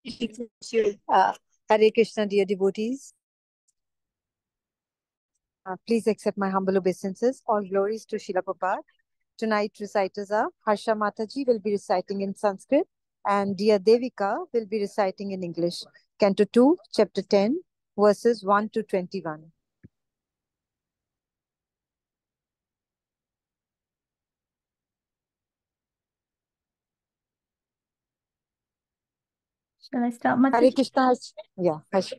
Hare Krishna, dear devotees. Please accept my humble obeisances. All glories to Srila Prabhupada. Tonight, reciters are Harsha Mataji will be reciting in Sanskrit, and dear Devika will be reciting in English. Canto 2, Chapter 10, verses 1 to 21. Shall I start, Hare Mataji? Krishna. Yeah, Harsha.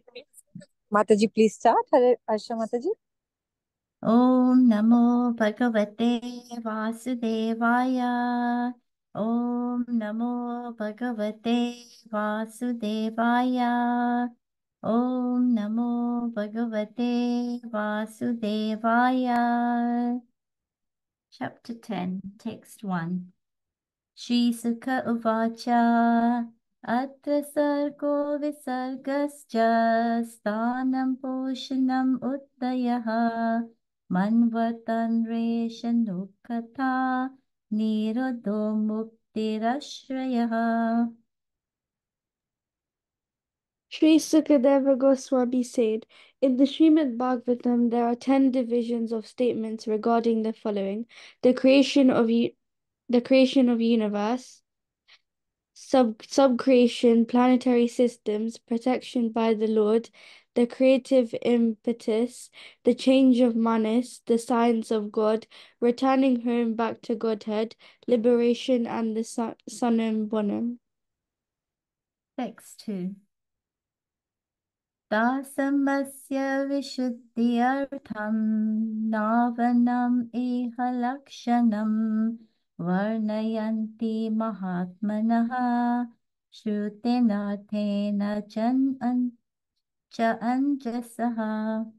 Mataji, please start. Hare Harsha Mataji. Om Namo Bhagavate Vasudevaya. Om Namo Bhagavate Vasudevaya. Om Namo Bhagavate Vasudevaya. Chapter 10, Text 1. Shri Sukha Uvacha Atra Sargo Visargascha Sthanam Poshanam Uddayaha Manvatanre Shanukatha Nirodho Muktirashrayaha. Sri Sukadeva Goswami said, in the Srimad Bhagavatam there are 10 divisions of statements regarding the following: the creation of universe, sub-creation, planetary systems, protection by the Lord, the creative impetus, the change of manas, the science of God, returning home back to Godhead, liberation, and the Sunam Bonam. Text 2. Dasamasya Vishuddhyartham Navanam Iha Lakshanam Varnayanti Mahatmanaha Shrutinarthena Cha Anjasaha.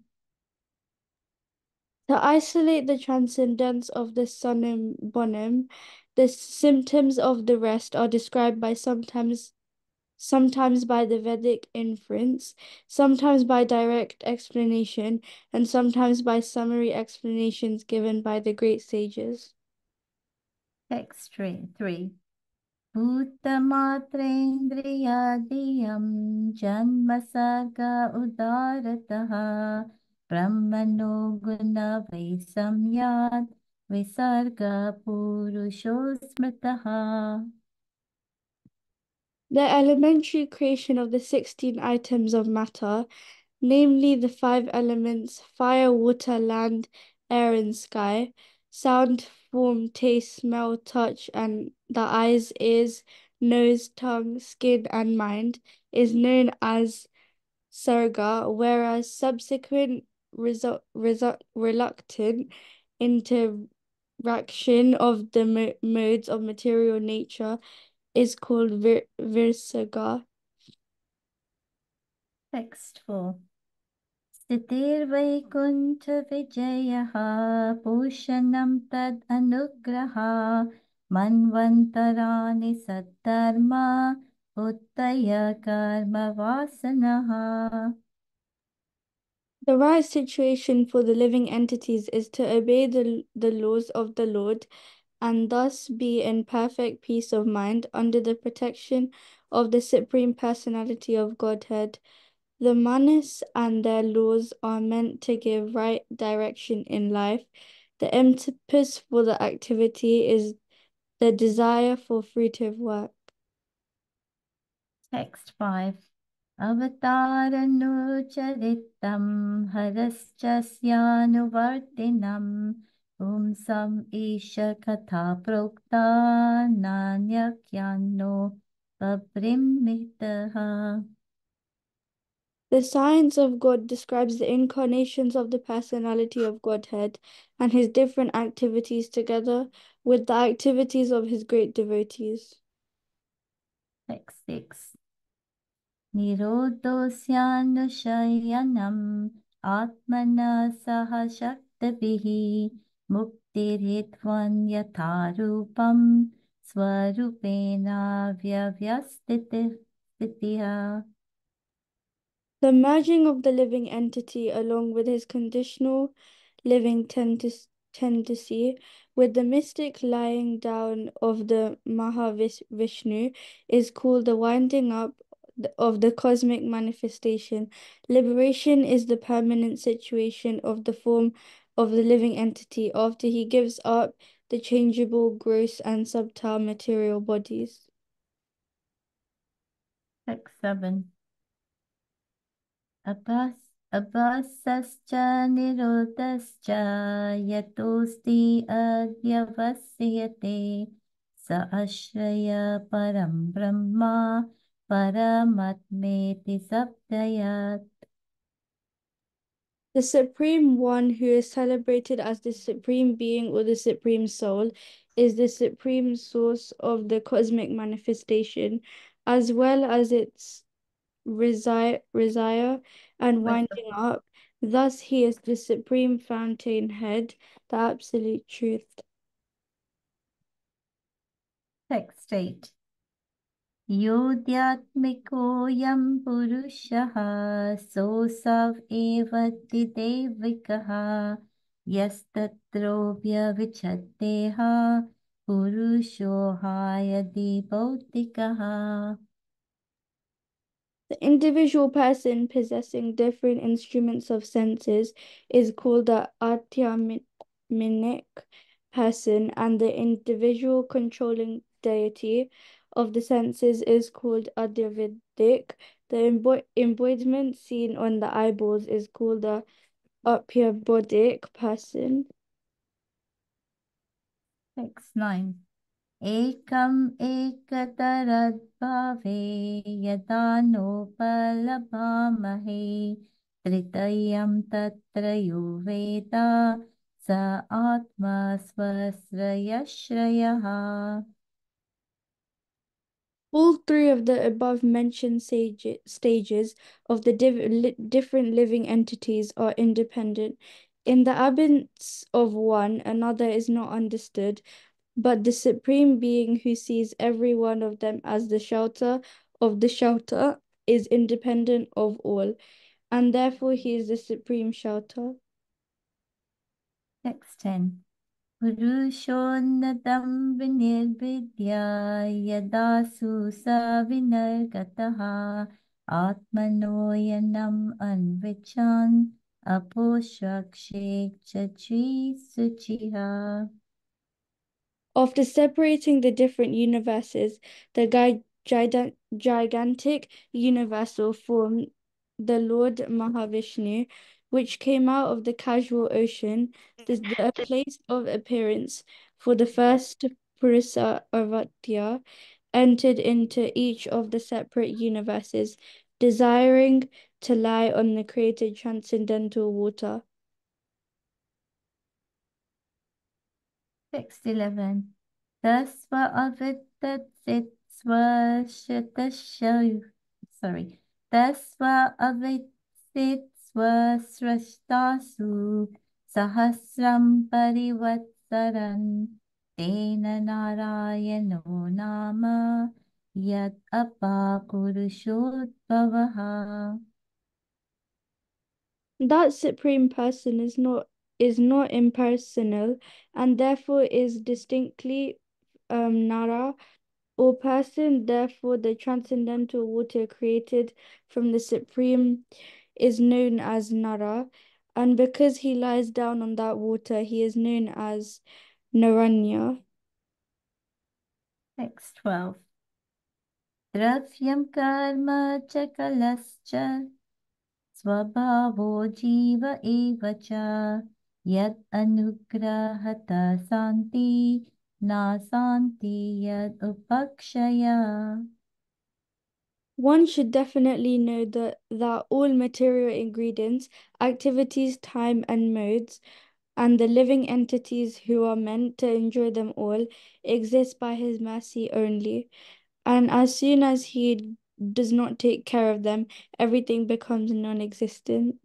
To isolate the transcendence of the Sunam Bonam, the symptoms of the rest are described by sometimes by the Vedic inference, sometimes by direct explanation, and sometimes by summary explanations given by the great sages. Text 3. Bhutamatrendriyadiyam Janmasarga Udarataha Brahmano Guna Vaisamyad Visarga Purushosmritaha. The elementary creation of the 16 items of matter, namely the 5 elements fire, water, land, air, and sky, sound, form, taste, smell, touch, and the eyes, ears, nose, tongue, skin, and mind, is known as Sarga, whereas subsequent reluctant interaction of the modes of material nature is called Virsaga. Text 4. Stitir Vaikuntha Vijayaha Pushanam Tad Anugraha Manvantarani Saddharma Uttaya Karma Vasanaha. The right situation for the living entities is to obey the laws of the Lord and thus be in perfect peace of mind under the protection of the Supreme Personality of Godhead. The manas and their laws are meant to give right direction in life. The impetus for the activity is the desire for fruitive work. Text 5. Avataranurcharitam haraschasyanuvartinam Pumsam Isha Katha Prokta Nanyakyano Babrimitaha. The science of God describes the incarnations of the personality of Godhead and his different activities together with the activities of his great devotees. Text 6. Nirodosyanushyanam Atmana Saha Shaktabihi Muktirhitvan Yatharupam Swarupena Vyavyastitiha. The merging of the living entity along with his conditional living tendency with the mystic lying down of the Mahavishnu is called the winding up of the cosmic manifestation. Liberation is the permanent situation of the form of the living entity after he gives up the changeable, gross, and subtle material bodies. Text 7. Abhasascha nirodhascha yatosti adyavasyate sa ashraya param brahma paramatmeti sabdayat. The Supreme One, who is celebrated as the Supreme Being or the Supreme Soul, is the supreme source of the cosmic manifestation, as well as its resire and winding up. Thus, he is the supreme fountainhead, the absolute truth. Text 8. Yodhyatmiko yam purushaha sosav evati devikaha yastatrobhya vichateha purusho hayadi bhautikaha. The individual person possessing different instruments of senses is called the Atyaminic person, and the individual controlling deity of the senses is called Adyavidic. The embodiment seen on the eyeballs is called the Apyabodic person. Text 9. Ekam ekatarad bhave yada nopalabhamahe tritayam tatrayo veda sa atma swasrayashrayaha. All three of the above-mentioned stages of the different living entities are independent. In the absence of one, another is not understood, but the Supreme Being who sees every one of them as the shelter of the shelter is independent of all, and therefore he is the supreme shelter. Text 10. Purushonnatam vinirvidya yada susa vinargataha atmanoyanam anvichan aposhakshek chachi suchiha. After separating the different universes, the gigantic universal form, the Lord Mahavishnu, which came out of the casual ocean, the place of appearance for the first Purusa Avatya, entered into each of the separate universes, desiring to lie on the created transcendental water. Text 11. Tasva avittat sitsva sorry. Tasva avitsit swasrashtasu sahasram parivatsaran tena narayano nama yat apa purushotpavaha. That supreme person is not impersonal and therefore is distinctly Nara or person. Therefore, the transcendental water created from the supreme is known as Nara, and because he lies down on that water, he is known as Naranya. Text 12. Dravyam karma chakalascha Swabhavo jiva evacha yad anugrahata santi na santi yad upakshaya. One should definitely know that all material ingredients, activities, time, and modes, and the living entities who are meant to enjoy them all, exist by his mercy only. And as soon as he does not take care of them, everything becomes non-existent.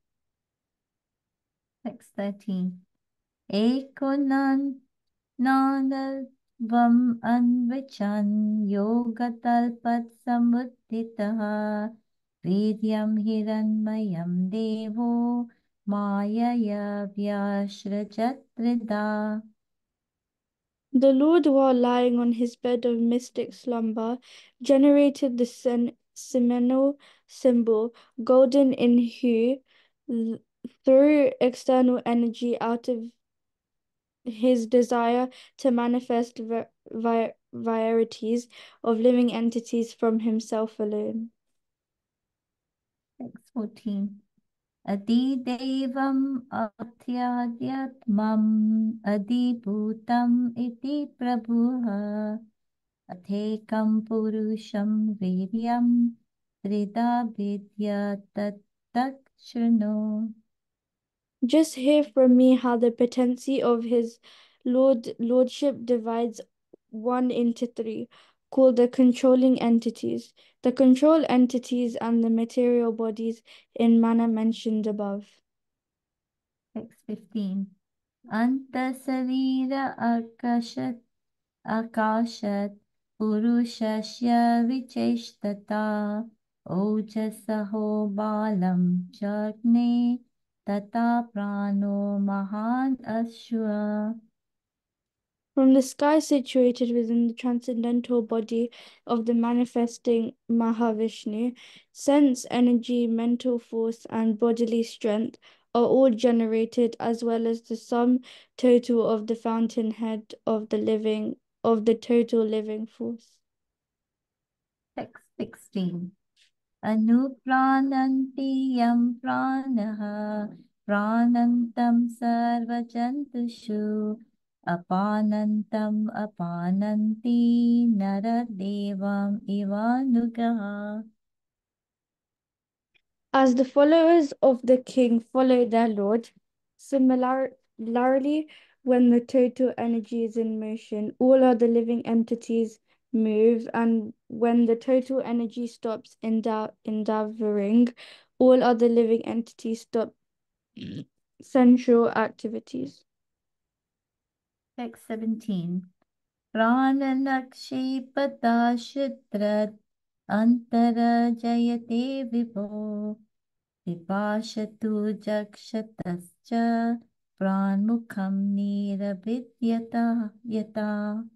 Text 13. Ekonan nanalvam anvichan yogatalpat samuddhitaha vidyam hiranmayam devo mayaya vyashrajat. The Lord, while lying on his bed of mystic slumber, generated the seminal symbol, golden in hue, through external energy out of his desire to manifest varieties of living entities from himself alone. Text 14. Adidevam athyadyatmam adibhutam iti prabhuha athekam purusham viryam trida vidya tat shruno. Just hear from me how the potency of his lordship divides one into three, called the controlling entities, the control entities and the material bodies in manner mentioned above. Text 15. Antasarira akashat purushasya vicheshtata ojasaho balam jagne tata prano mahan ashwa. From the sky situated within the transcendental body of the manifesting Mahavishnu, sense energy, mental force, and bodily strength are all generated, as well as the sum total of the fountainhead of the total living force. Text 16. Anuprananti yam pranaha pranantam sarvajantushu apanantam apananti naradevam ivanugaha. As the followers of the king follow their lord, similarly, when the total energy is in motion, all other living entities move, and when the total energy stops endeavoring, all other living entities stop sensual activities. Text 17. Prananakshipata shudrat antara jayate vibo vipashatu jakshatascha pranmukham niravidyata yata.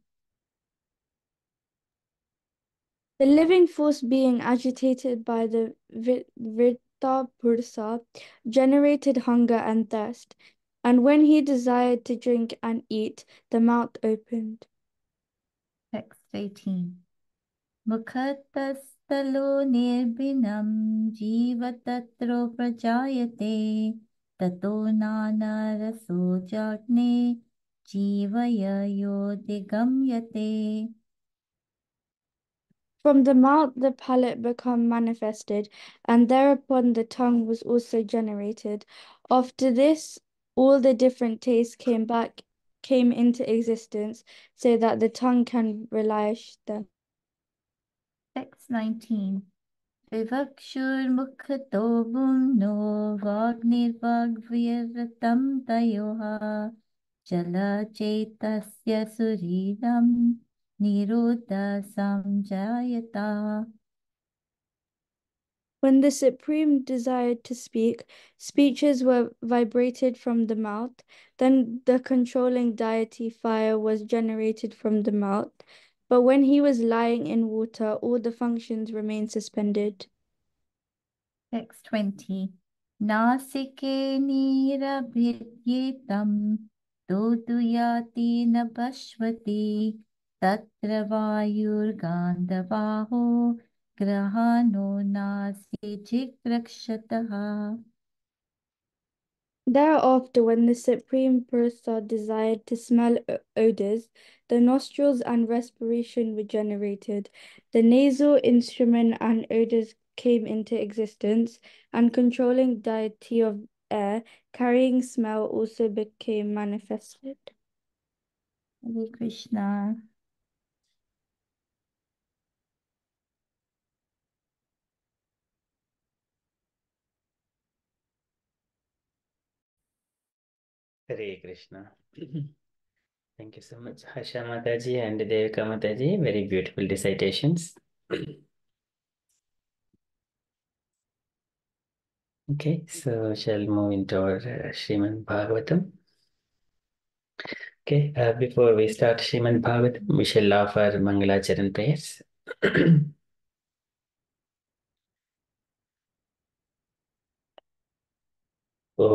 The living force being agitated by the Vritta Pursa generated hunger and thirst, and when he desired to drink and eat, the mouth opened. Text 18. Mukhatastalo nirbinam jivatatro prajayate tato nana raso jagne jivaya yodigamyate. From the mouth the palate became manifested, and thereupon the tongue was also generated. After this, all the different tastes came into existence, so that the tongue can relish them. Text 19. Vivakshur mukhato bhumno vagnirvagvyaratam tayoha jala chetasya suriram nirodha samjayata. When the Supreme desired to speak, speeches were vibrated from the mouth. Then the controlling deity fire was generated from the mouth. But when he was lying in water, all the functions remained suspended. Text 20. Nasike nirabhidyetam doduyati nabhashvati tatra vayur gandavaho grahano nasi jikrakshataha. Thereafter, when the Supreme Pursa desired to smell odors, the nostrils and respiration were generated. The nasal instrument and odors came into existence, and controlling deity of air, carrying smell, also became manifested. Hare Krishna. Hare Krishna. Thank you so much, Harsha Mataji and Devika Mataji. Very beautiful recitations. Okay, so shall we move into our Srimad Bhagavatam? Okay, before we start Srimad Bhagavatam, we shall offer Mangalacharan prayers. ॐ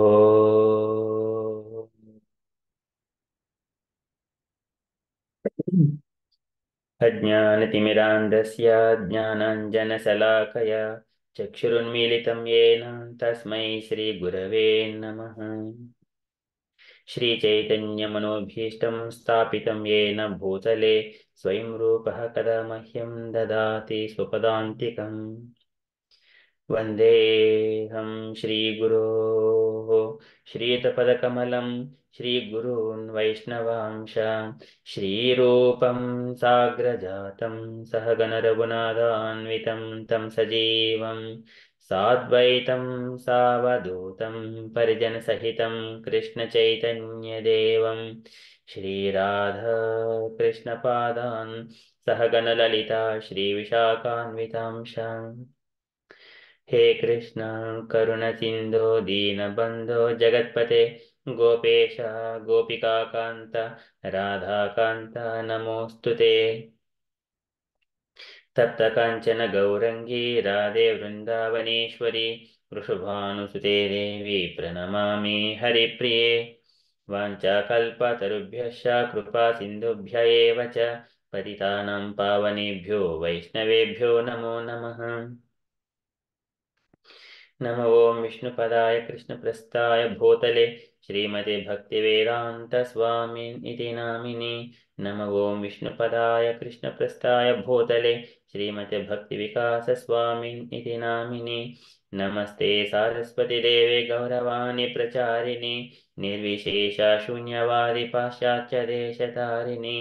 अज्ञानतिमिरान्धस्य ज्ञानाञ्जनशलाकया चक्षुरुन्मीलितं येन तस्मै श्रीगुरवे नमः। श्रीचैतन्यमनोभीष्टं स्थापितं येन भूतले स्वयं रूपः कदा मह्यं ददाति स्वपदान्तिकम्। वन्देऽहं श्रीगुरोः श्रीयुतपदकमलं श्रीगुरून् वैष्णवांश श्रीरूपं साग्रजातं सहगणरघुनाथान्वितं तं सजीवं साद्वैतं सावधूतं परिजनसहितं कृष्णचैतन्यदेवं श्रीराधाकृष्णपादान् सहगणललिता श्रीविशाखान्वितांश। हे कृष्ण करुणसिन्धो दीनबन्धो जगत्पते गोपेश गोपिकान्त राधाकान्त नमोऽस्तु ते। तप्तकाञ्चन गौरङ्गी राधे वृन्दावनेश्वरी वृषभानुसुते देवी प्रणमामि हरिप्रिये। वाञ्छाकल्पतरुभ्यश्च कृपासिन्धुभ्य एव च पतितानां पावनेभ्यो वैष्णवेभ्यो नमो नमः। नमो ओं विष्णुपदाय कृष्णप्रस्थाय भूतले श्रीमते भक्तिवेदान्तस्वामिन् इति नामिने। नमो ओं विष्णुपदाय कृष्णप्रस्थाय भूतले श्रीमते भक्तिविकासस्वामिन् इति नामिने। नमस्ते सारस्वतीदेवे गौरवाणी प्रचारिणे निर्विशेषशून्यवादी पाश्चात्यदेशतारिणे।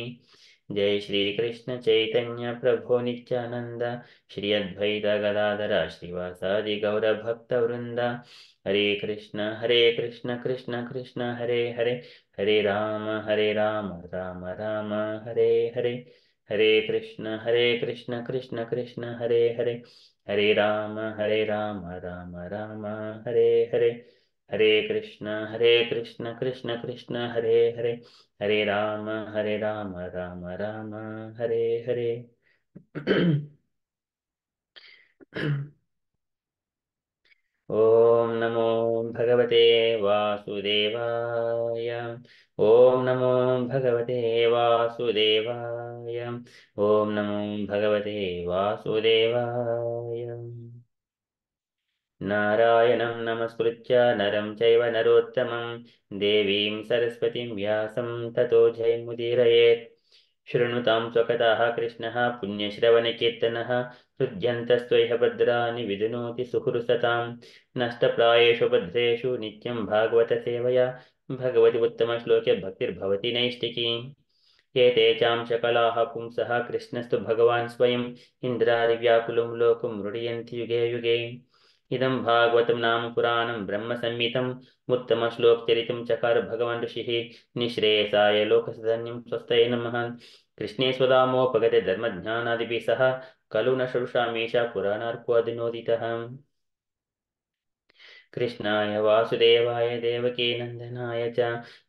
जय श्री कृष्ण चैतन्य प्रभु नित्यानंद श्री अद्वैत गदाधर श्रीवासादि गौर भक्त वृंद। हरे कृष्ण कृष्ण कृष्ण हरे हरे हरे राम राम राम हरे हरे। हरे कृष्ण कृष्ण कृष्ण हरे हरे हरे राम राम राम हरे हरे। हरे कृष्ण कृष्ण कृष्ण हरे हरे हरे राम राम राम हरे हरे। ॐ नमो भगवते वासुदेवाय। ॐ नमो भगवते वासुदेवाय। ॐ नमो भगवते वासुदेवाय। नारायणं नमस्कृत्य नरं चैव नरोत्तमं देवीं सरस्वतीं व्यासं ततो जयमुदीरयेत्। शृणुतां स्वकथाः कृष्णः पुण्यश्रवणकीर्तनः हृद्यन्तस्त्वय्य भद्राणि विदुनोति सुहृसतां। नष्टप्रायेषु भद्रेषु नित्यं भागवतसेवया भगवति उत्तमश्लोके भक्तिर्भवति नैष्टिकी। एते चां सकलाः पुंसः कृष्णस्तु भगवान् स्वयम् इन्द्रादिव्याकुलं लोकं मृडयन्ति युगे युगे। इदं भागवतं नाम पुराणं ब्रह्मसंहितम् उत्तमश्लोकचरितं चकार भगवान् ऋषिः निःश्रेयसाय लोकसधन्यं स्वस्तये नमः। कृष्णे स्वदामोपगते धर्मज्ञानादिभिः सह खलु न षोडशामीशा पुराणार्कोऽधिनोदितः। कृष्णाय वासुदेवाय देवकीनन्दनाय च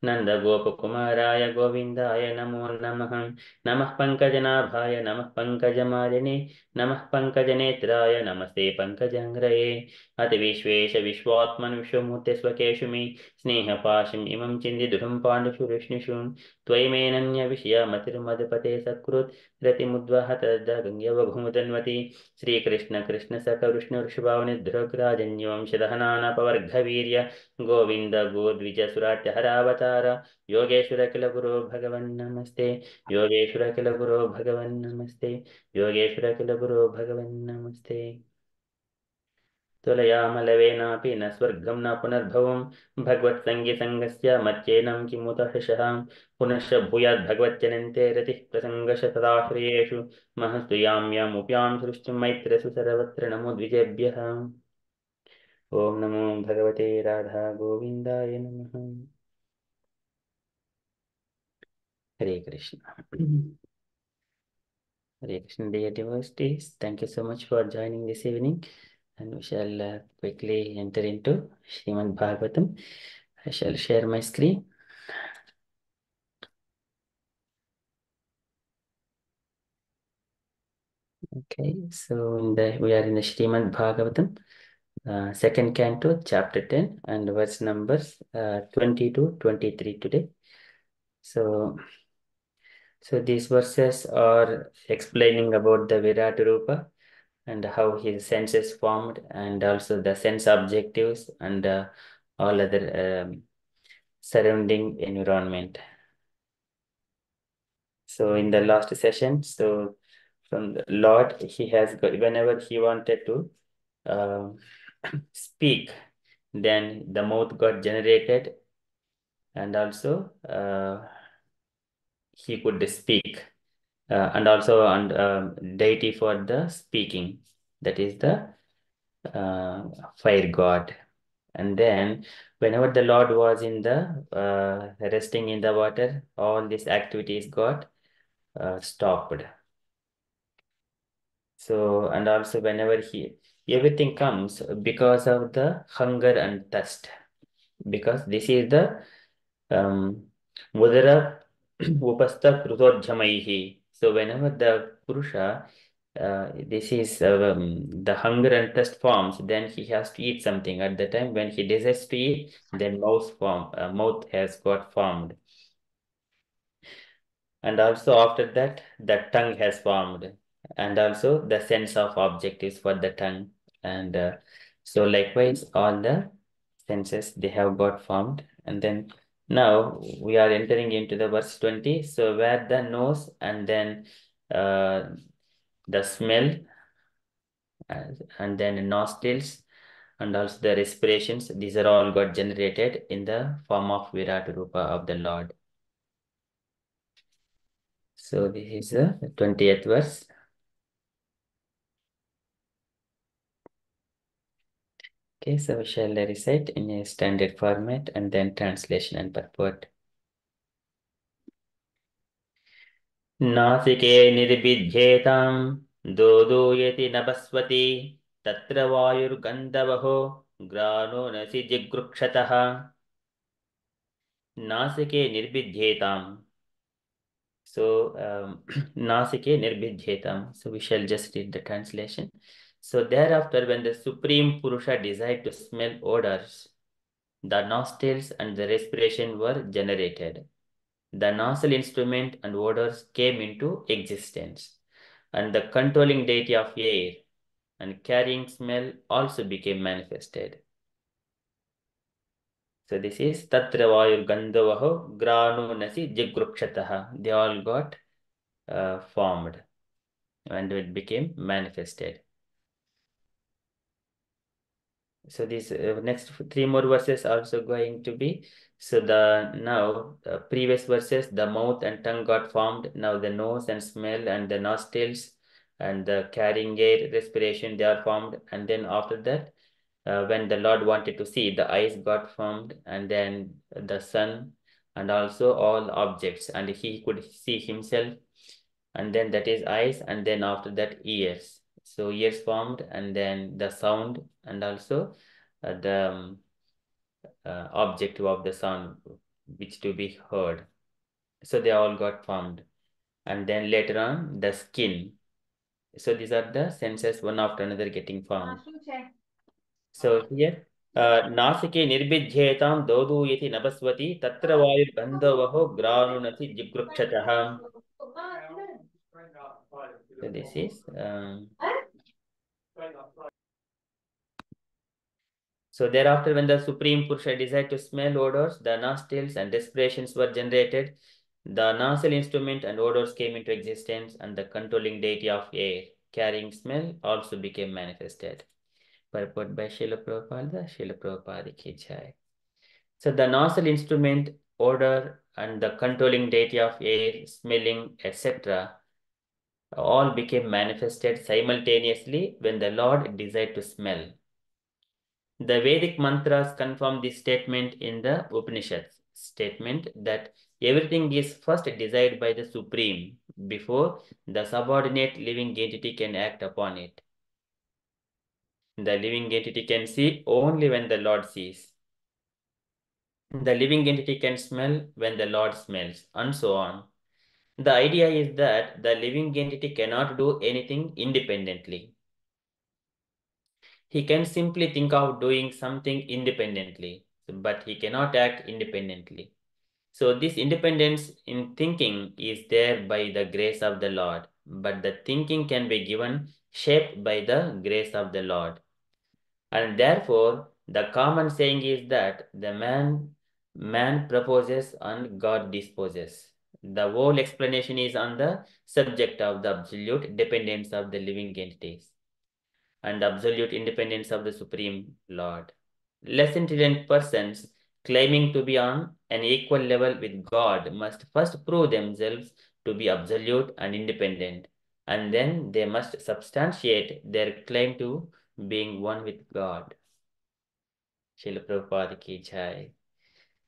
नन्दगोपकुमाराय गोविन्दाय नमो नमः। नमः पङ्कजनाभाय नमः पङ्कजमालिने नमः पङ्कजनेत्राय नमस्ते पङ्कजाङ्घ्रये। अति विश्वेश विश्वात्मन् विश्वमूर्ते स्वकेषु मे स्नेहपाशम् इमं चिन्तिदृढं पाण्डुषु विष्णुषु। त्वयि मेनन्यविषयमतिर्मदपते सकृत् रतिमुद्वह तद्गङ्ग्यवघुमुदन्वति। श्रीकृष्ण कृष्ण सख विष्णु ऋषभावनिद्रग्राजन्यवंशदहनानपवर्गवीर्य गोविन्द गोद्विज सुराट्यहरावतार योगेश्वर किल गुरो भगवन् नमस्ते। योगेश्वर किल गुरो भगवन् नमस्ते। योगेश्वर किल गुरो भगवन् नमस्ते। तुलयामलवेनापि न स्वर्गं न पुनर्भवं भगवत्सङ्गीसङ्गस्य मच्चेनं किमुत हर्षः। पुनश्च भूयात् भगवच्चनन्ते रतिः प्रसङ्गश तदाश्रयेषु महस्तु यां यामुप्यां सृष्टिं मैत्रसु सर्वत्र नमो द्विजेभ्यः। ॐ नमो भगवते राधा गोविन्दाय नमः। हरे Krishna. Hare Krishna, dear devotees. Thank you so much for joining this evening, and we shall quickly enter into Srimad Bhagavatam. I shall share my screen. Okay, so we are in the Srimad Bhagavatam, Second canto, chapter 10, and verse numbers 20 to 23 today. So these verses are explaining about the Virat Rupa and how his senses formed, and also the sense objectives and all other surrounding environment. So in the last session, so from the Lord, he has got, whenever he wanted to speak, then the mouth got generated, and also he could speak, and also deity for the speaking, that is the fire god. And then whenever the Lord was in the resting in the water, all these activities got stopped. So, and also whenever everything comes because of the hunger and thirst, because this is the Mudara Upasta Krutodhyamaihi. So whenever the Purusha, this is the hunger and thirst forms, then he has to eat something. At the time when he desires to eat, then mouth has got formed. And also after that, the tongue has formed. And also the sense of object is for the tongue. And so likewise, all the senses, they have got formed. And then now we are entering into the verse 20. So where the nose and then the smell and then nostrils and also the respirations, these are all got generated in the form of Virat Rupa of the Lord. So this is the 20th verse. Okay, so we shall recite in a standard format and then translation and purport. नासिके निर्विध्येतां दोदूयति नभस्वती तत्र वायुर्गन्धवहो ग्राणो नसि जिगृक्षतः नासिके निर्विध्येतां. So, Nasike nirbhidhetam. So we shall just read the translation. So thereafter, when the Supreme Purusha desired to smell odors, the nostrils and the respiration were generated. The nasal instrument and odors came into existence, and the controlling deity of air and carrying smell also became manifested. So this is Tatra Vayur Gandhavaho Granu Nasi Jigrukshataha. They all got formed and it became manifested. So these next three more verses are also going to be, so the previous verses, the mouth and tongue got formed. Now the nose and smell and the nostrils and the carrying air, respiration, they are formed. And then after that, when the Lord wanted to see, the eyes got formed, and then the sun and also all objects, and he could see himself, and then that is eyes, and then after that ears. So ears formed, and then the sound, and also the objective of the sound which to be heard. So they all got formed. And then later on, the skin. So these are the senses, one after another getting formed. So here, Nasike nirbidhyetam doduyati nabaswati tatra vayu gandhavaho granunati jigrukshataha. So this is so thereafter, when the Supreme Purusha desired to smell odors, the nostrils and respirations were generated. The nasal instrument and odors came into existence, and the controlling deity of air, carrying smell, also became manifested. Purport by Srila Prabhupada, Srila Prabhupada ki jai. So the nasal instrument, odor, and the controlling deity of air, smelling, etc., all became manifested simultaneously when the Lord desired to smell. The Vedic mantras confirm this statement in the Upanishads, statement that everything is first desired by the Supreme before the subordinate living entity can act upon it. The living entity can see only when the Lord sees. The living entity can smell when the Lord smells, and so on. The idea is that the living entity cannot do anything independently. He can simply think of doing something independently, but he cannot act independently. So this independence in thinking is there by the grace of the Lord, but the thinking can be given shape by the grace of the Lord. And therefore, the common saying is that the man proposes and God disposes. The whole explanation is on the subject of the absolute dependence of the living entities and absolute independence of the Supreme Lord. Less intelligent persons claiming to be on an equal level with God must first prove themselves to be absolute and independent, and then they must substantiate their claim to being one with God. Srila Prabhupada ki jai.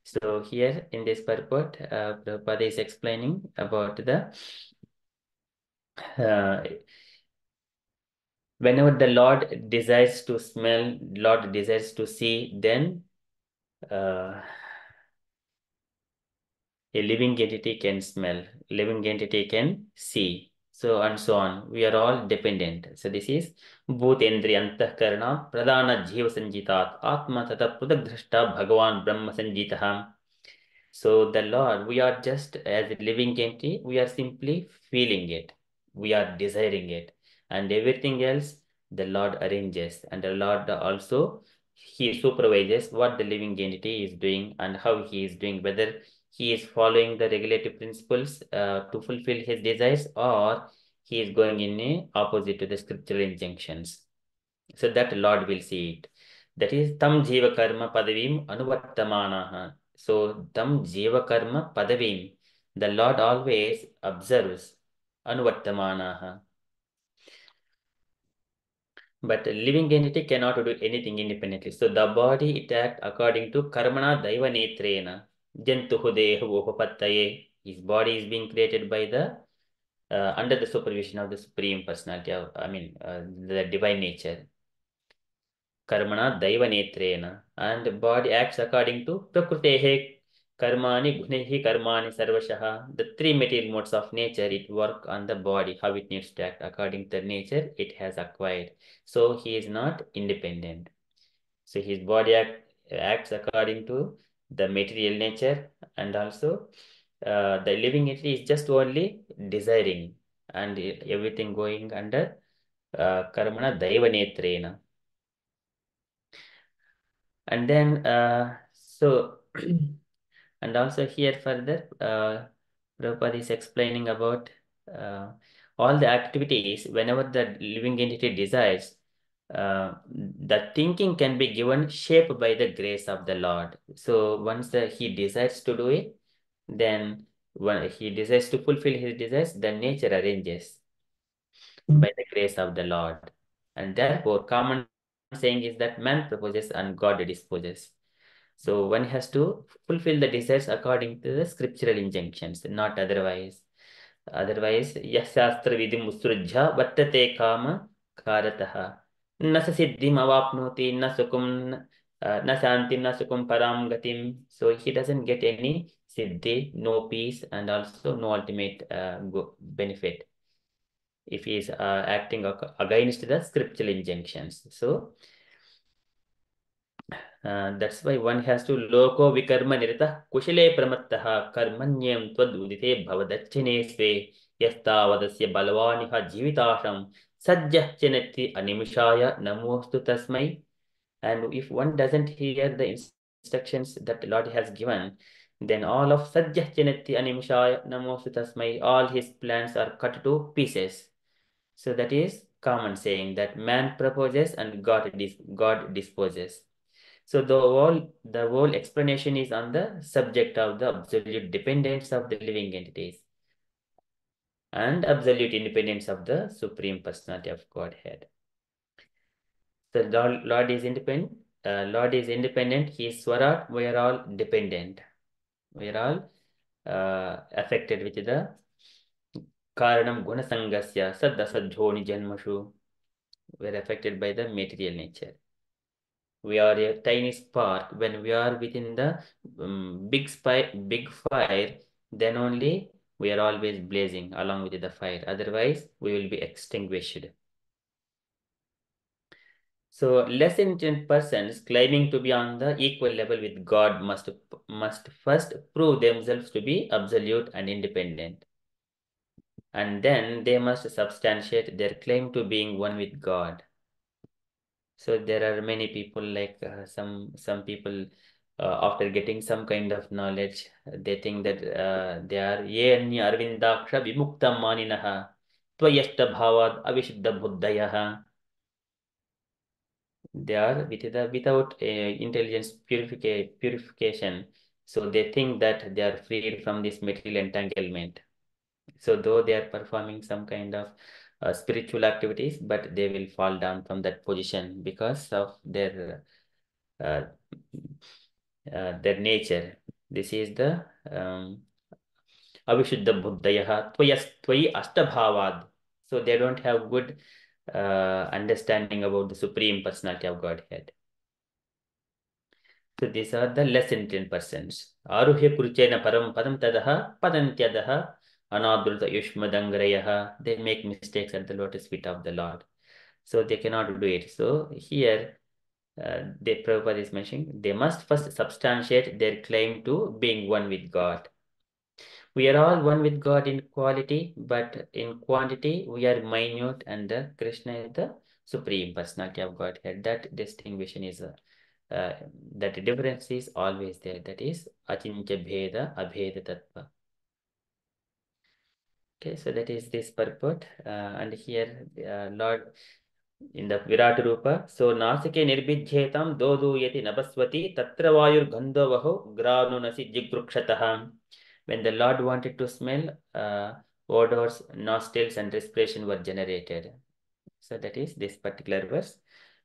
So here in this purport, Prabhupada is explaining about the whenever the Lord desires to smell, Lord desires to see, then uh, a living entity can smell, living entity can see, so and so on. We are all dependent. So this is Bhutendri Antahkarana Pradana Jiva Sanjitat Atma Tata Pudagdhrashta Bhagavan Brahma Sanjitaham. So the Lord, we are just as a living entity, we are simply feeling it, we are desiring it, and everything else the Lord arranges, and the Lord also He supervises what the living entity is doing and how he is doing, whether he is following the regulative principles to fulfill his desires, or he is going in a opposite to the scriptural injunctions. So that Lord will see it. That is tam jiva karma padavim anuvartamanaha. So tam jiva karma padavim. The Lord always observes anuvartamanaha. But a living entity cannot do anything independently. So the body it acts according to karmana daiva netrena. Jantuhu dehu upapattaye. His body is being created by the under the supervision of the Supreme Personality of, the divine nature. Karmana daiva netrena, and the body acts according to prakrutehe karmani gunehi karmani sarvashaha. The three material modes of nature, it work on the body, how it needs to act according to the nature it has acquired. So he is not independent. So his body acts according to the material nature, and also the living entity is just only desiring, and everything going under karmana daiva netrena. And then and also here further Prabhupada is explaining about all the activities whenever the living entity desires, the thinking can be given shape by the grace of the Lord. So once he desires to do it, then when he desires to fulfill his desires, the nature arranges by the grace of the Lord. And therefore, common saying is that man proposes and God disposes. So one has to fulfill the desires according to the scriptural injunctions, not otherwise. Otherwise, yasastra vidim usrujha vattate kama karataha. Na sa siddhim avapnoti na sukum na santim na sukum param gatim. So he doesn't get any siddhi, no peace, and also no ultimate benefit if he is acting against the scriptural injunctions. So that's why one has to loko vikarma nirita kushale pramattaha karmanyam twadudite bhavadachine sve yastavadasya balvaniha jivitasham sajjah chenati animishaya namostu tasmai. And if one doesn't hear the instructions that the Lord has given, then all of sajjah chenati animishaya namostu tasmai, all his plans are cut to pieces. So that is common saying that man proposes and God disposes. So the whole explanation is on the subject of the absolute dependence of the living entities and absolute independence of the Supreme Personality of Godhead. The Lord is independent. Lord is independent. He is Swarat. We are all dependent. We are all affected with the Karanam Gunasangasya Saddasadhoni Janmashu. We are affected by the material nature. We are a tiny spark. When we are within the big fire, then only we are always blazing along with the fire. Otherwise, we will be extinguished. So less intelligent persons claiming to be on the equal level with God must first prove themselves to be absolute and independent. And then they must substantiate their claim to being one with God. So there are many people like some people after getting some kind of knowledge, they think that they are ye anya arvindaksha vimukta maninaha tvayashta bhavad avishuddha buddhayaha. They are without intelligence purification. So they think that they are freed from this material entanglement. So though they are performing some kind of spiritual activities, but they will fall down from that position because of uh, their nature. This is the avishuddha buddhayaha tvayi ashtabhavad. So they don't have good understanding about the Supreme Personality of Godhead. So these are the less intelligent persons. Aruhya kuruchena param padam tadaha padantyadaha anadruta yushmadangrayaha. They make mistakes at the lotus feet of the Lord. So they cannot do it. So here the Prabhupada is mentioning, they must first substantiate their claim to being one with God. We are all one with God in quality, but in quantity we are minute, and Krishna is the Supreme Personality of Godhead. That distinction is that difference is always there. That is Achincha Bheda Abheda Tattva. Okay, so that is this purport. And here Lord in the Virat Rupa. So Nasike Nirbidjetam Dodu Yeti Nabaswati Tatra Vayur Gandhavaho Granunasi Jigrukshataham. When the Lord wanted to smell, odors, nostrils, and respiration were generated. So that is this particular verse.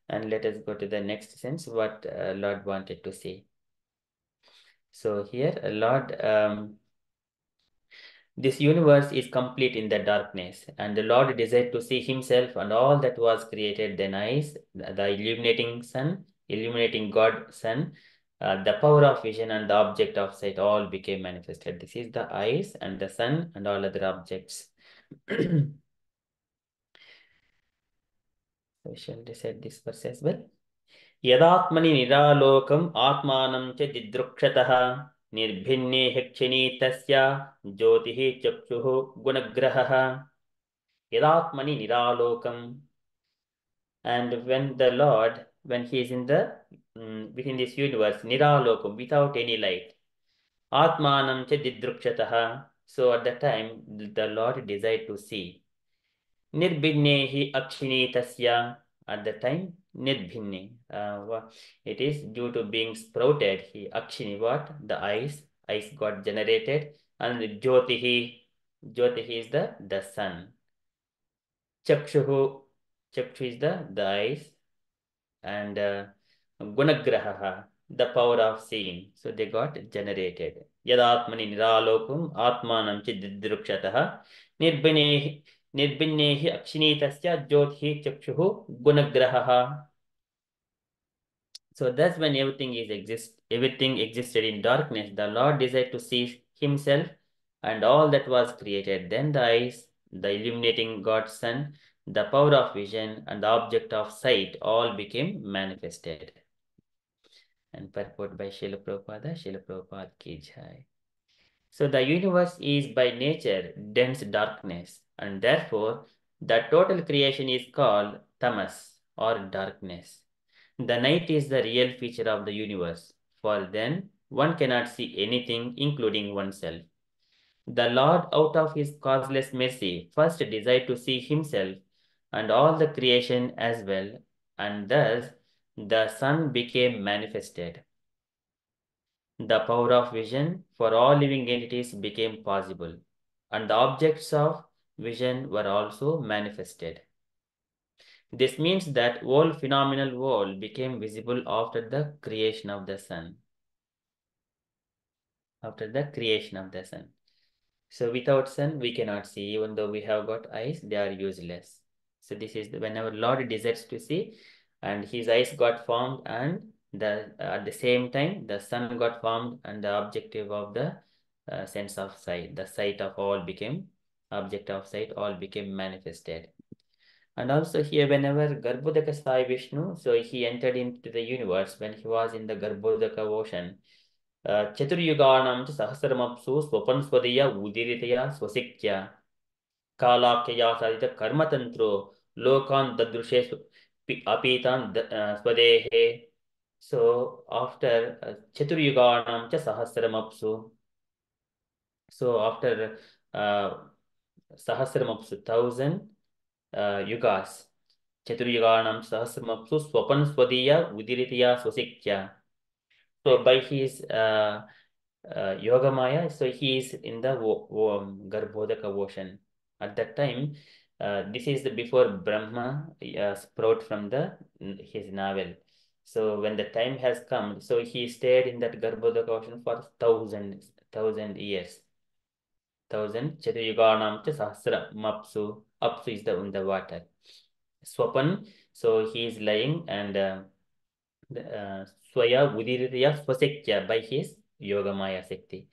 And let us go to the next sense, what Lord wanted to say. So here, Lord, this universe is complete in the darkness, and the Lord desired to see himself and all that was created. Then eyes, the illuminating sun, illuminating God sun, the power of vision and the object of sight all became manifested. This is the eyes and the sun and all other objects. We shall recite this verse as well. यदात्मनि निरालोकम् आत्मानं च दिदृक्षतः निर्भिन्ने क्षिणी तस्य ज्योतिः चक्षुः गुणग्रहः यदात्मनि निरालोकम्. And when the Lord, when he is in the within this universe, niralokum, without any light, atmanam cha didrukshataha. So at that time the Lord desired to see. Nirbhinnehi akshini tasya. At the time, nirbhinne. It is due to being sprouted. He akshini, what? The eyes got generated. And jyotihi, jyotihi is the sun. Chakshuhu, chakshu is the eyes. And gunagraha, the power of seeing. So they got generated. Yadatmani niralokum atmanam chididrukshataha nirbhinehi akshinitasya jyothi chakshuhu gunagraha. So that's when everything existed in darkness. The Lord desired to see himself and all that was created. Then the eyes, the illuminating God's sun, the power of vision, and the object of sight all became manifested. And purport by Srila Prabhupada ki jai. So the universe is by nature dense darkness, and therefore the total creation is called tamas or darkness. The night is the real feature of the universe, for then one cannot see anything, including oneself. The Lord, out of his causeless mercy, first desired to see himself and all the creation as well, and thus the sun became manifested. The power of vision for all living entities became possible, and the objects of vision were also manifested. This means that whole phenomenal world became visible after the creation of the sun. After the creation of the sun. So without sun, we cannot see. Even though we have got eyes, they are useless. So this is whenever Lord desires to see, and his eyes got formed, and at the same time the sun got formed, and the objective of the sense of sight, the sight of all became object of sight, all became manifested. And also here, whenever Garbhodaka Sai Vishnu, so he entered into the universe when he was in the Garbhodaka ocean. Chaturyuganam cha sahasramapsu swapan swadaya udiritaya swasikya कालाख्यया साधित कर्मतंत्रो लोकान ददृशे अपीतान स्वदेहे. So after Chaturyuganam cha sahasramapsu, so after sahasramapsu, 1,000 yugas, Chaturyuganam sahasramapsu swapan swadiya udiritya swasikya. So by his Yoga Maya, so he is in the Garbhodaka ocean. At that time, this is before Brahma sprout from his navel. So when the time has come, so he stayed in that Garbhodaka ocean for thousand years. 1,000 Chaturyuganam cha sahasra mapsu. Apsu is in the water. Swapan, so he is lying, and Swaya Udiritya Swasekya by his Yoga Maya Shakti.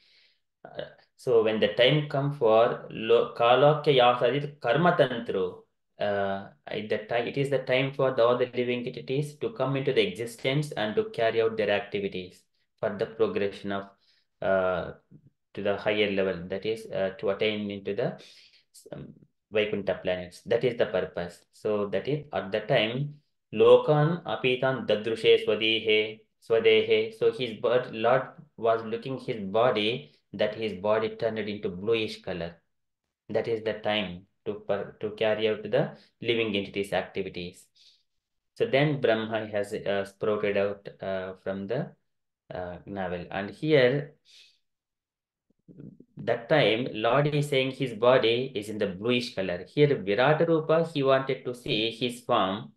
So when the time come for Kalakya Yasadit Karma Tantro, at that time, it is the time for all the living entities to come into the existence and to carry out their activities for the progression of to the higher level, that is to attain into the Vaikuntha planets. That is the purpose. So that is at the time Lokan Apitan Dadrushe Swadehe. So his Lord was looking his body, that his body turned into bluish color. That is the time to carry out the living entities activities. So then Brahma has sprouted out from the navel, and here that time Lord is saying his body is in the bluish color. Here Virata Rupa, he wanted to see his form.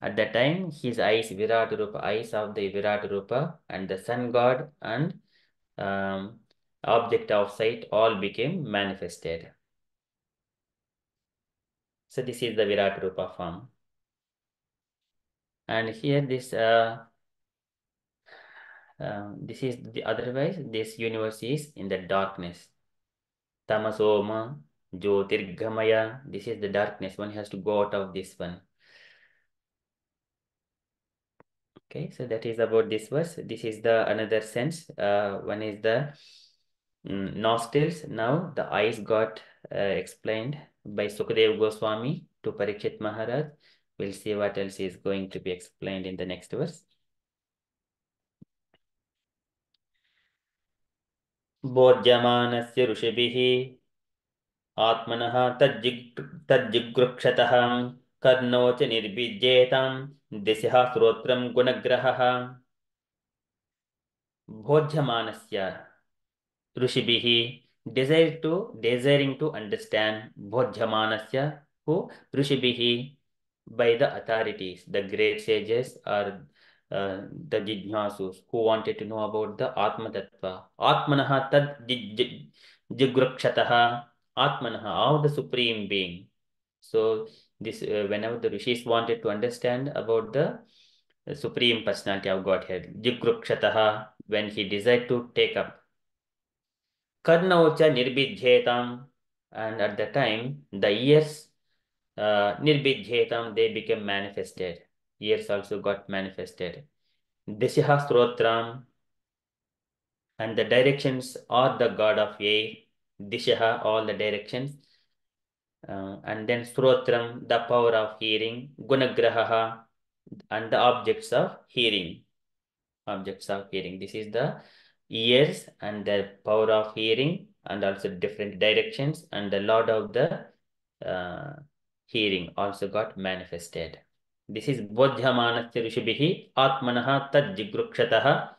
At that time his eyes, Virata Rupa, eyes of the Virata Rupa and the sun god and object of sight all became manifested. So this is the Virata Rupa form. And here this is the otherwise this universe is in the darkness. Tamasoma Jyotirgamaya. This is the darkness. One has to go out of this one. Okay, so that is about this verse. This is the another sense. One is the nostrils. Now the eyes got explained by Sukadev Goswami to Parikshit Maharaj. We'll see what else is going to be explained in the next verse. Bodhyamanasya ऋषिभिः आत्मनः तज्जिगृक्षतः कर्णो च निर्भिज्येतां दिशः श्रोत्रं गुणग्रहः. Bodhyamanasya ऋषिभिः, desiring to understand. Bodhyamanasya, who? ऋषिभिः, by the authorities, the great sages, or the jijnasus who wanted to know about the Atma Tattva. Atmanaha tad jigrukshataha. Atmanaha, of the Supreme Being. So this whenever the rishis wanted to understand about the Supreme Personality of Godhead, jigrukshataha, when he desired to take up. Karnaucha nirbidhetam, and at the time the ears nirbidhetam, they became manifested. Ears also got manifested. Dishaha Strotram, and the directions are the god of air. Dishaha, all the directions. And then Strotram, the power of hearing. Gunagraha, and the objects of hearing. Objects of hearing. This is the ears and the power of hearing, and also different directions, and the Lord of the hearing also got manifested. This is Bodhyamanasya Rishibhihi Atmanaha Tad Jigrukshataha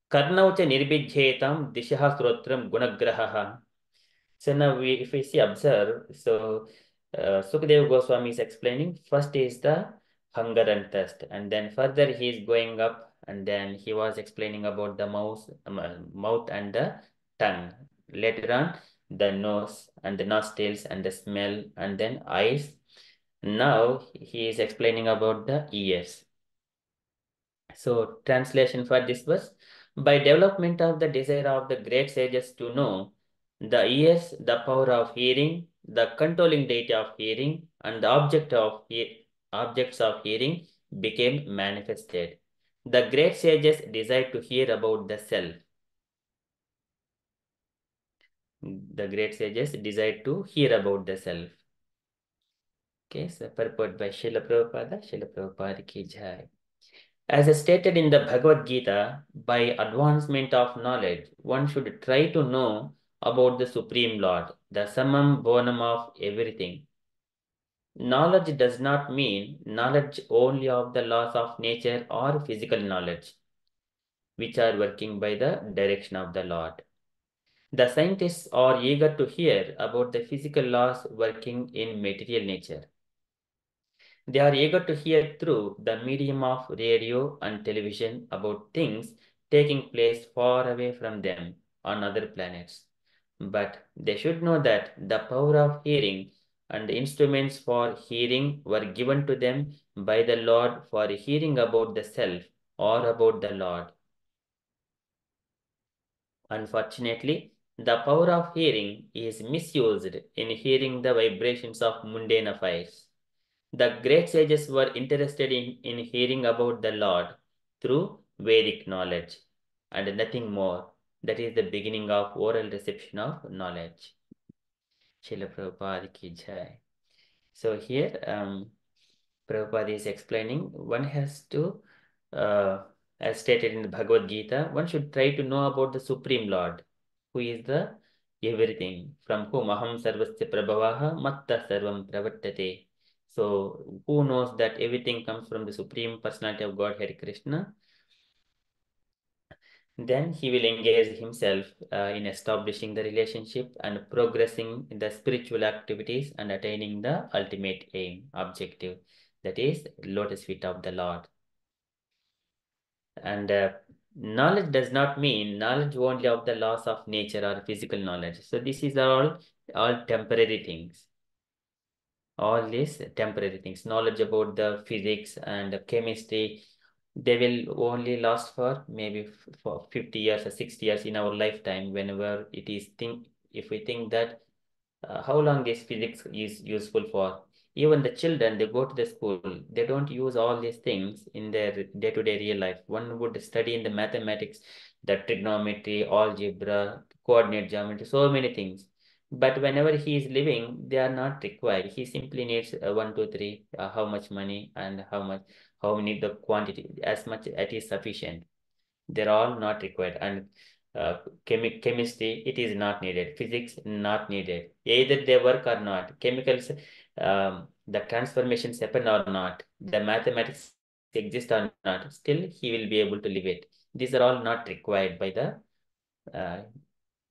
Karnau cha Nirbidhetam Dishaha Strotram Gunagrahaha. So now if we see, observe, so Sukadeva Goswami is explaining, first is the hunger and thirst, and then further he is going up, and then he was explaining about the mouth and the tongue. Later on, the nose and the nostrils and the smell, and then eyes. Now he is explaining about the ears. So translation for this verse: by development of the desire of the great sages to know, the ears, the power of hearing, the controlling deity of hearing, and the object of objects of hearing became manifested. The great sages desired to hear about the self. The great sages desired to hear about the self. Okay, so purport by Srila Prabhupada ki jai. As stated in the Bhagavad Gita, by advancement of knowledge, one should try to know about the Supreme Lord, the summum bonum of everything. Knowledge does not mean knowledge only of the laws of nature or physical knowledge, which are working by the direction of the Lord. The scientists are eager to hear about the physical laws working in material nature. They are eager to hear through the medium of radio and television about things taking place far away from them on other planets. But they should know that the power of hearing and the instruments for hearing were given to them by the Lord for hearing about the self or about the Lord. Unfortunately, the power of hearing is misused in hearing the vibrations of mundane affairs. The great sages were interested in hearing about the Lord through Vedic knowledge and nothing more. That is the beginning of oral reception of knowledge. Srila Prabhupada ki jai. So here, Prabhupada is explaining one has to, as stated in the Bhagavad Gita, one should try to know about the Supreme Lord, who is the everything, from whom aham sarvasya prabhavaha matta sarvam pravartate. So who knows that everything comes from the Supreme Personality of Godhead Krishna? Then he will engage himself in establishing the relationship and progressing in the spiritual activities and attaining the ultimate aim, objective, that is lotus feet of the Lord. And knowledge does not mean knowledge only of the laws of nature or physical knowledge. So this is all temporary things. All these temporary things. Knowledge about the physics and the chemistry, they will only last for maybe for 50 years or 60 years in our lifetime. Whenever it is if we think that how long this physics is useful for. Even the children, they go to the school, they don't use all these things in their day-to-day real life. One would study in the mathematics, the trigonometry, algebra, coordinate geometry, so many things. But whenever he is living, they are not required. He simply needs 1, 2, 3, how much money and how many the quantity, as much as is sufficient. They're all not required. And chemistry, it is not needed. Physics, not needed. Either they work or not. Chemicals, the transformations happen or not. The mathematics exist or not. Still, he will be able to live it. These are all not required by the uh,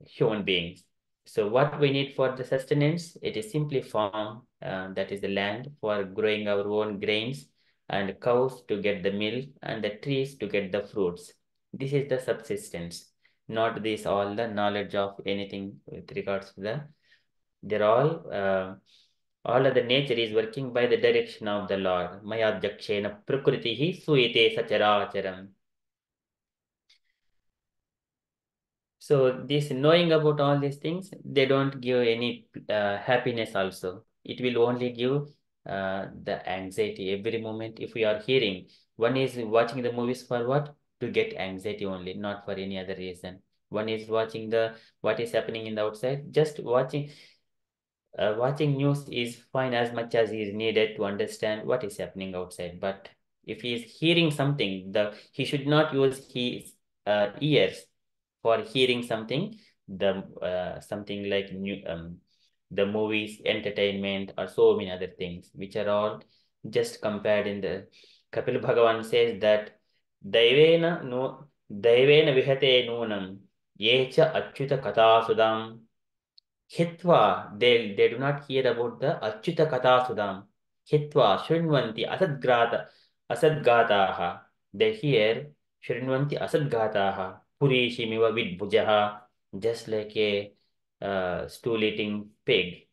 human beings. So what we need for the sustenance, it is simply farm, that is the land for growing our own grains, and cows to get the milk, and the trees to get the fruits. This is the subsistence, not this all the knowledge of anything with regards to the, they're all of the nature is working by the direction of the Lord. Maya jakshena prakritihi suyate sacharacharam. So this knowing about all these things, they don't give any happiness also. It will only give the anxiety every moment. If we are hearing, one is watching the movies for what? To get anxiety only, not for any other reason. One is watching the what is happening in the outside. Just watching news is fine as much as is needed to understand what is happening outside. But if he is hearing something, he should not use his ears for hearing something, the something like the movies, entertainment, or so many other things, which are all just compared in the Kapil Bhagavan says that Daivena no Daivena vihate nunam yecha achyuta katha sudam hitva, they do not hear about the achyuta katha sudam hitva shrinvanti asadgataha, they hear Shrinvanti asadgataha, purishimiva vidbhujaha, just like a stool eating pig.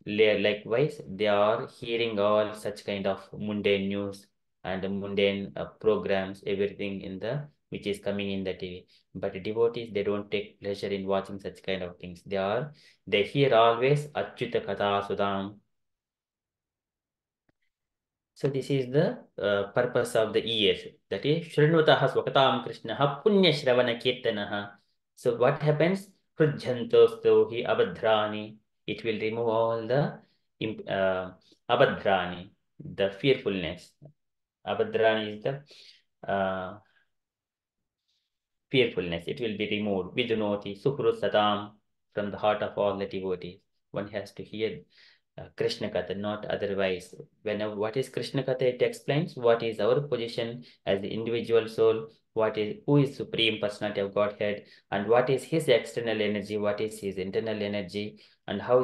Likewise, they are hearing all such kind of mundane news and mundane programs, everything in the which is coming in the TV. But devotees, they don't take pleasure in watching such kind of things. They hear always Achyuta Katha Sudam. So this is the purpose of the ears. That is Shrinvataha Swakatam Krishnaha Punya Shravana Kirtanaha. So what happens? Prajhantosto hi abhadrani. It will remove all the abhadrani, the fearfulness. Abhadrani is the fearfulness. It will be removed. Vidunoti Suhrusatam, from the heart of all the devotees. One has to hear Krishna Katha, not otherwise. Whenever what is Krishna Katha, it explains what is our position as the individual soul, who is Supreme Personality of Godhead, and what is his external energy, what is his internal energy, and how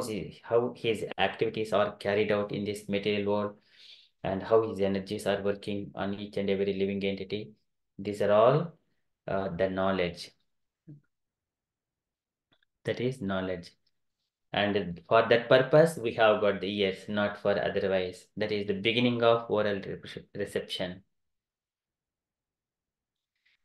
his activities are carried out in this material world, and how his energies are working on each and every living entity. These are all the knowledge. That is knowledge. And for that purpose, we have got the ears, not for otherwise. That is the beginning of oral reception.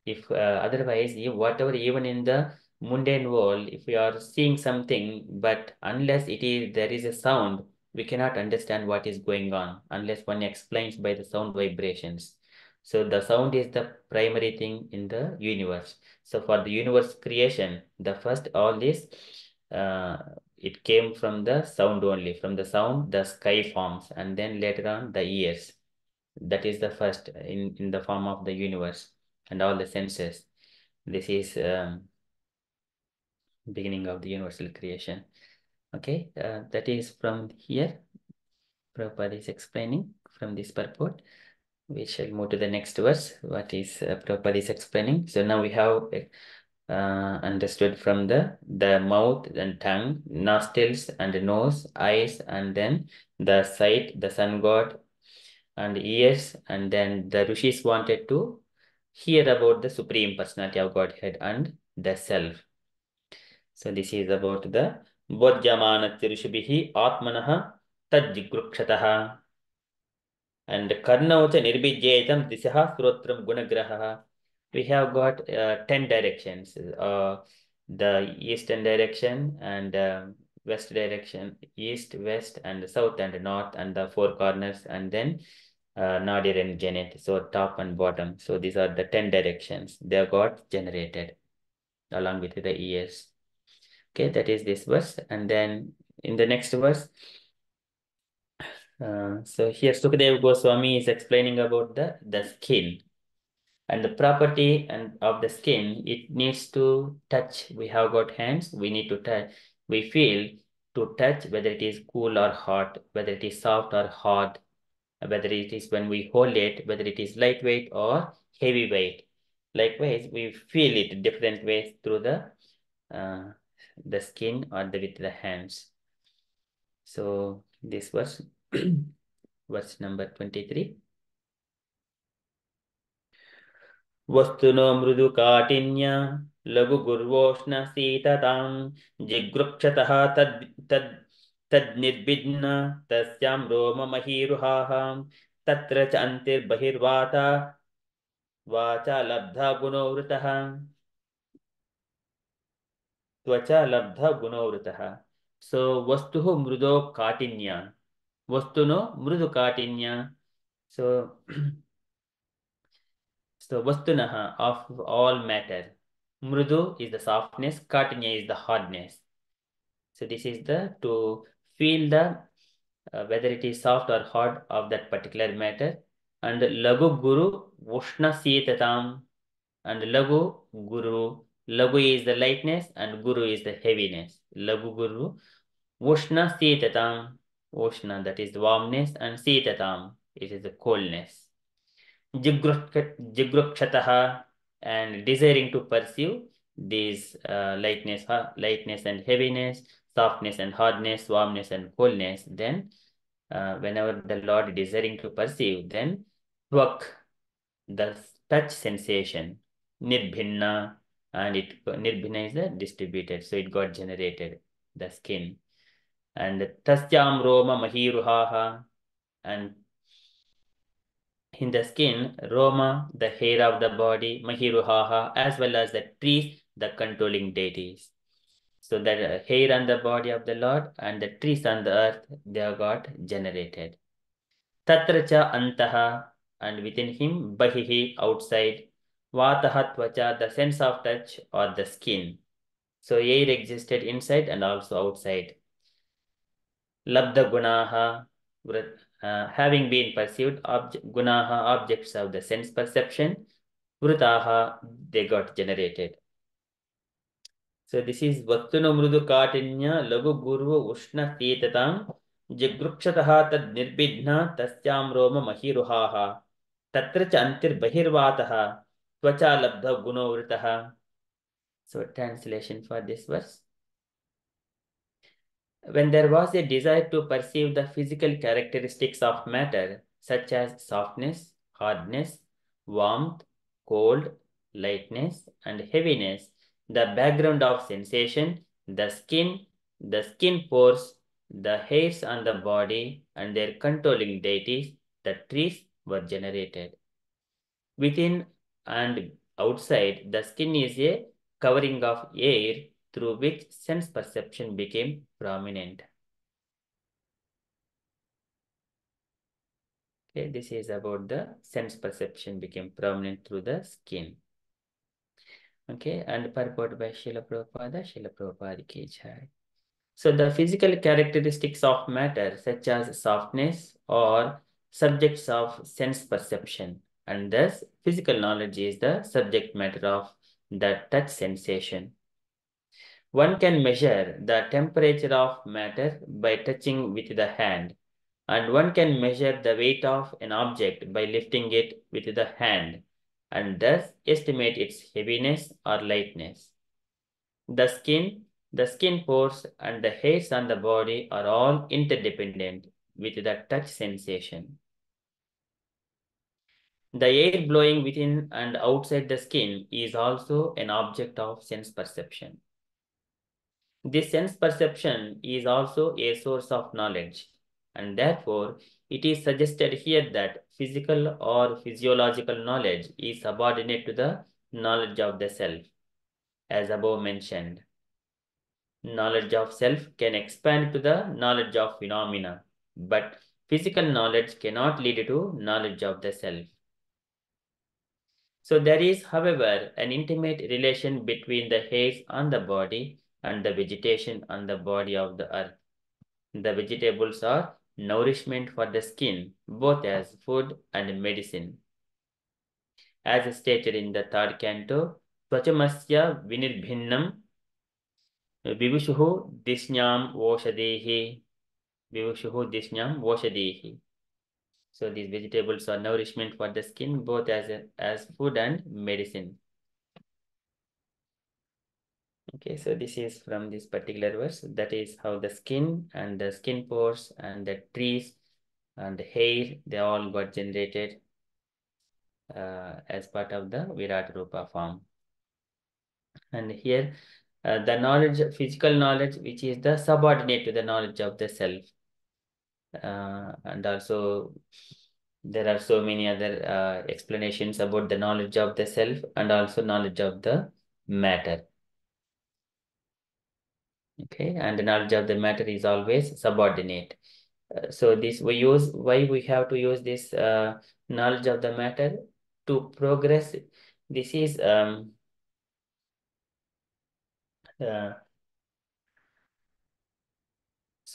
If otherwise, whatever, even in the mundane world, if we are seeing something, but unless there is a sound, we cannot understand what is going on unless one explains by the sound vibrations. So the sound is the primary thing in the universe. So for the universe creation, the first all this, uh, it came from the sound only. From the sound, the sky forms, and then later on the ears. That is the first in the form of the universe and all the senses. This is beginning of the universal creation. Okay, that is from here. Prabhupada is explaining from this purport. We shall move to the next verse. What is Prabhupada is explaining? So now we have understood from the mouth and tongue, nostrils and nose, eyes, and then the sight, the sun god, and ears, and then the rishis wanted to hear about the Supreme Personality of Godhead and the Self. So this is about the Bodhyamanat Rishabhihi Atmanaha Tajjigrukshatah and Karnaucha Nirbhijyetam Disaha Srotram Gunagraha. We have got 10 directions. The eastern direction and west direction, east, west, and south and north, and the four corners, and then nadir and janet, so top and bottom. So these are the 10 directions they have got generated along with the ears. Okay, that is this verse. And then in the next verse, so here Sukadeva Goswami is explaining about the skin and the property and of the skin. It needs to touch. We have got hands, we need to touch. We feel to touch whether it is cool or hot, whether it is soft or hard, whether it is when we hold it, whether it is lightweight or heavyweight. Likewise, we feel it different ways through the skin or with the hands. So this was verse number 23. वस्तुनो मृदु काठिन्य लघु गुर्वोष्ण शीततां जिगृक्षतः तद् तद् तद्निर्विघ्न तस्यां रोममहीरुहाः तत्र च अन्तिर्बहिर्वाता वाचा लब्धा गुणोवृतः त्वचा लब्धा गुणोवृतः. So vastuhu mrudo kaटिन्य, vastuno mrudu kaटिन्य. So so vastunaha, of all matter, mrudu is the softness, kaटिन्य is the hardness. So this is the to feel the whether it is soft or hard of that particular matter. And lagu guru ushna sitatam, and lagu guru, lagu is the lightness and guru is the heaviness. Lagu guru ushna sitatam, ushna, that is the warmness, and sitatam, it is the coldness. Jigrukshataha, and desiring to pursue these lightness and heaviness, softness and hardness, warmness and coldness. Then whenever the Lord desiring to perceive, then tvak, the touch sensation, nirbhinna, and nirbhinna is the distributed, so it got generated, the skin. And tasyam roma mahiruhaha, and in the skin, roma, the hair of the body, mahiruhaha, as well as the trees, the controlling deities. So that hair on the body of the Lord and the trees on the earth, they have got generated. Tatra cha antaha, and within him, bahihi, outside. Vataha tvacha, the sense of touch or the skin. So air existed inside and also outside. Labdha gunaha, having been perceived, gunaha, objects of the sense perception. Vrutaha, they got generated. So this is Vattuna Mrudu Katinya Lagu Guru Ushna Tetatam Jagrukshataha Tad Nirbidhna Tasyam Roma Mahiruhaha Tatra Chantir Bahirvataha Tvacha Labdha Gunovritaha. So translation for this verse. When there was a desire to perceive the physical characteristics of matter, such as softness, hardness, warmth, cold, lightness, and heaviness, the background of sensation, the skin pores, the hairs on the body, and their controlling deities, the trees were generated. Within and outside, the skin is a covering of air through which sense perception became prominent. Okay, this is about the sense perception became prominent through the skin. Okay, and purport by Srila Prabhupada ki jai. So the physical characteristics of matter, such as softness, or subjects of sense perception, and thus physical knowledge is the subject matter of the touch sensation. One can measure the temperature of matter by touching with the hand, and one can measure the weight of an object by lifting it with the hand, and thus estimate its heaviness or lightness. The skin pores, and the hairs on the body are all interdependent with the touch sensation. The air blowing within and outside the skin is also an object of sense perception. This sense perception is also a source of knowledge, and therefore it is suggested here that physical or physiological knowledge is subordinate to the knowledge of the self, as above mentioned. Knowledge of self can expand to the knowledge of phenomena, but physical knowledge cannot lead to knowledge of the self. So there is, however, an intimate relation between the hairs on the body and the vegetation on the body of the earth. The vegetables are nourishment for the skin, both as food and medicine. As stated in the third canto, Tvachamasya Vinirbhinnam Vivushuhu Disnyam Voshadehi. Vivushuhu Disnyam Voshadehi. So these vegetables are nourishment for the skin, both as food and medicine. Okay, so this is from this particular verse. That is how the skin and the skin pores and the trees and the hair, they all got generated as part of the Virat Rupa form. And here, the knowledge, physical knowledge, which is the subordinate to the knowledge of the self. And also, there are so many other explanations about the knowledge of the self and also knowledge of the matter. Okay, and the knowledge of the matter is always subordinate. So this why we have to use this knowledge of the matter to progress. This is so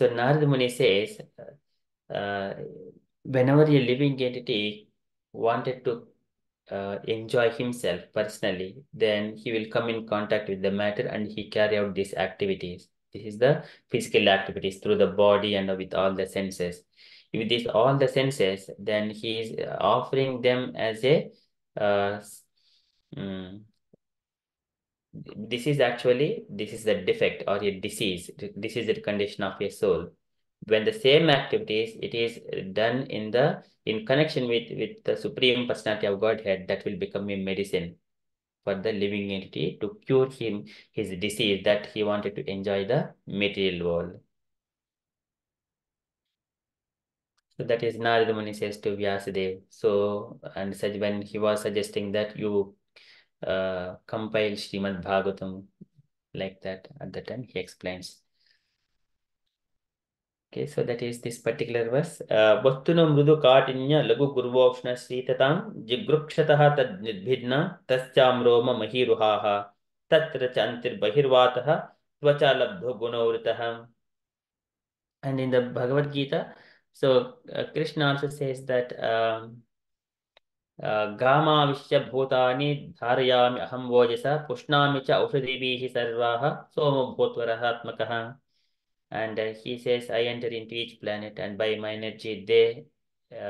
Narada Muni says, whenever a living entity wanted to enjoy himself personally, then he will come in contact with the matter and he carry out these activities. This is the physical activities through the body and with all the senses. With this all the senses, then he is offering them as a uh, mm, this is the defect or a disease. This is the condition of a soul. When the same activities it is done in connection with the Supreme Personality of Godhead, that will become a medicine for the living entity to cure him his disease that he wanted to enjoy the material world. So that is Narada Muni says to Vyasadeva. So and such when he was suggesting that you compile Srimad Bhagavatam like that, at the time he explains. Okay, so that is this particular verse. Vastuno mrudu katinya lagu gurvokshna sritatam jigrukshataha tad nidbhidna tasyam roma mahiruhaha tatra chantir bahirvataha tvacha labdho gunavritaham. And in the Bhagavad Gita, so Krishna also says that Gama bhutani dharayami aham vojasa pushnami cha aushadibhihi sarvaha soma bhutvarahātmakaha. And he says, I enter into each planet, and by my energy they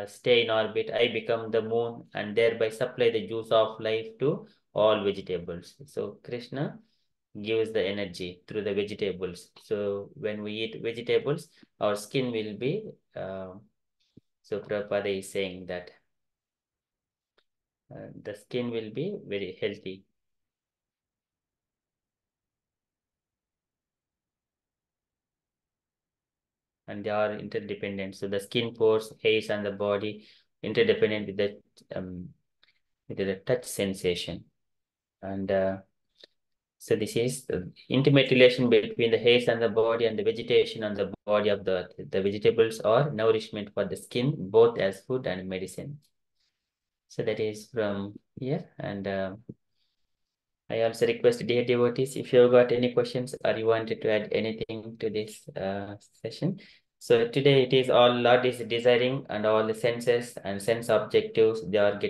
stay in orbit. I become the moon and thereby supply the juice of life to all vegetables. So Krishna gives the energy through the vegetables. So when we eat vegetables, our skin will be, so Prabhupada is saying that the skin will be very healthy. And they are interdependent. So the skin, pores, hairs, and the body interdependent with the touch sensation. And so this is the intimate relation between the hairs and the body and the vegetation on the body of the earth. The vegetables are nourishment for the skin, both as food and medicine. So that is from here. And I also request dear devotees, if you have got any questions or you wanted to add anything to this session. So today it is all Lord is desiring and all the senses and sense objectives, they are getting